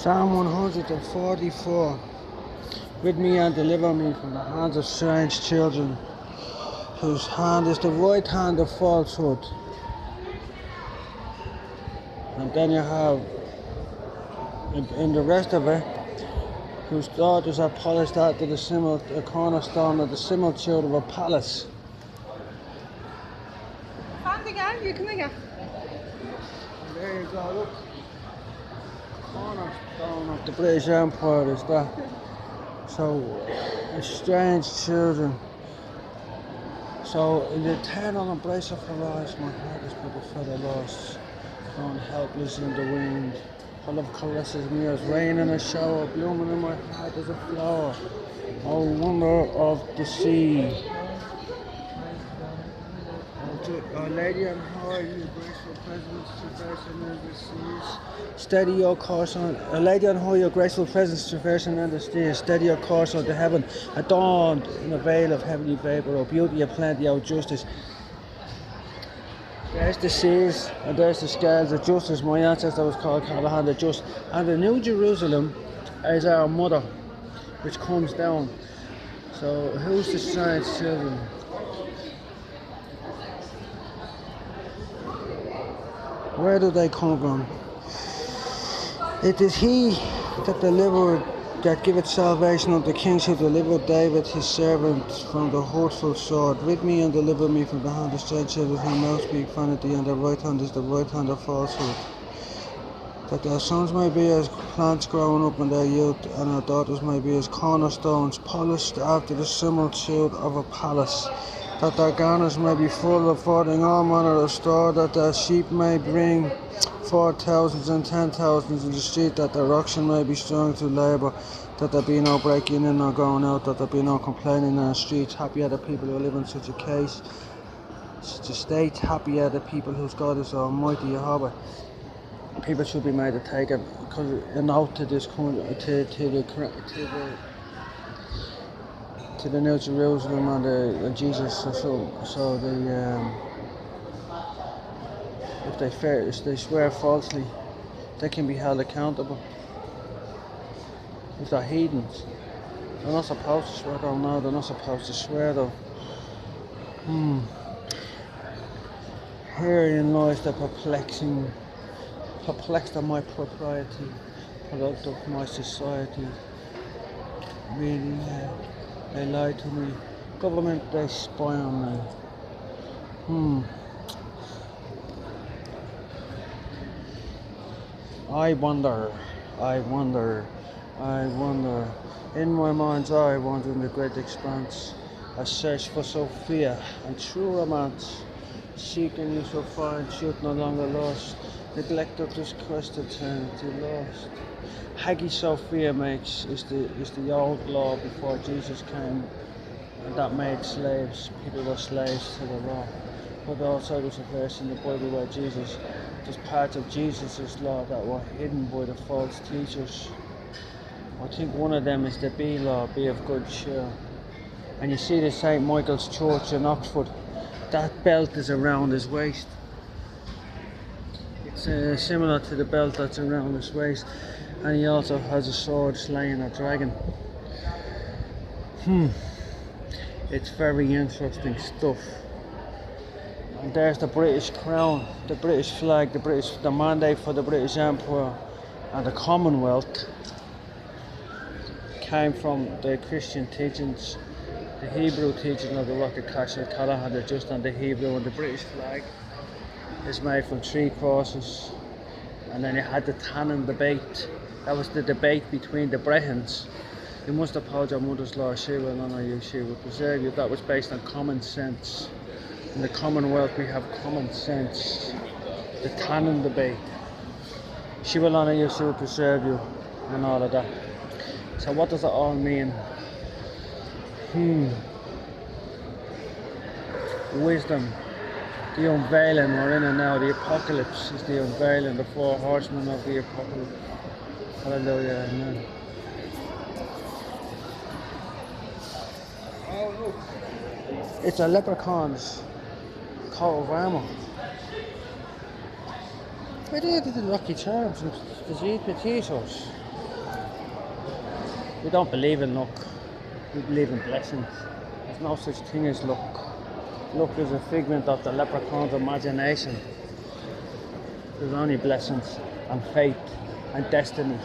Psalm 144. Rid me and deliver me from the hands of strange children, whose hand is the right hand of falsehood. And then you have, in the rest of it, whose daughters are polished after the cornerstone of the similitude of a palace. You can again. There you go, look. Cornerstone of the British Empire is that. So, strange children. So, in the eternal embrace of her eyes, my heart is but a feather lost, thrown helpless in the wind. Her love caresses me as rain in a shower, blooming in my heart as a flower. Oh, wonder of the sea. Our Lady on high, your graceful presence traversing the seas. Steady your course on. Our Lady on high, your graceful presence traversing the seas. Steady your course on to heaven, adorned in a veil of heavenly vapour. O beauty of plenty, O justice. There's the seas and there's the scales of justice. My ancestor was called Callahan the Just. And the New Jerusalem is our mother, which comes down. So who's the strange children? Where do they come from? It is he that delivered, that giveth salvation unto kings, who delivered David his servant from the hurtful sword. Rid me and deliver me from the hand of strange children, whose mouth speak vanity, and their right hand is the right hand of falsehood. That their sons may be as plants growing up in their youth, and their daughters may be as cornerstones, polished after the similitude of a palace. That their garners may be full, affording all manner of store, that their sheep may bring forth thousands and 10,000s in the street, that their oxen may be strong to labour, that there be no breaking in or going out, that there be no complaining in the streets. Happy are the people who live in such a case, such a state. Happy are the people whose God is Almighty Jehovah. People should be made to take a note to this to the New Jerusalem and Jesus. So if they swear falsely, they can be held accountable. If they're heathens, they're not supposed to swear though. No, they're not supposed to swear though. Herein lies the perplexed of my propriety, product of my society. Really, they lie to me. Government, they spy on me. I wonder. In my mind's eye, I wander in the great expanse. I search for Sophia and true romance. Seek and you shall find, shoot no longer lost. Neglect of this quest eternity lost. Hagia Sophia is the old law before Jesus came, and that made slaves. People were slaves to the law. But also there's a verse in the Bible where there's parts of Jesus' law that were hidden by the false teachers. I think one of them is the B law, be of good cheer. And you see the St. Michael's Church in Oxford, that belt is around his waist. It's similar to the belt that's around his waist, and he also has a sword slaying a dragon. It's very interesting stuff. And there's the British crown, the British flag, the mandate for the British Empire and the Commonwealth came from the Christian teachings, the Hebrew teaching of the rock of cashel, Callahan the Just, and the Hebrew, and the British flag is made from 3 crosses. And then you had the tannin debate. That was the debate between the Bretons. You must uphold your mother's law, she will honour you, she will preserve you. That was based on common sense. In the Commonwealth we have common sense. The tannin debate. She will honour you, she will preserve you, and all of that. So what does it all mean? Wisdom. The unveiling, we're in it now. The apocalypse is the unveiling, the 4 horsemen of the apocalypse. Hallelujah, amen. Oh, look. It's a Leprecons coat of armour. Where did the Lucky Charms and the Zepuaniah t-shirts? We don't believe in luck, we believe in blessings. There's no such thing as luck. Luck is a figment of the leprechaun's imagination. There's only blessings and fate and destiny.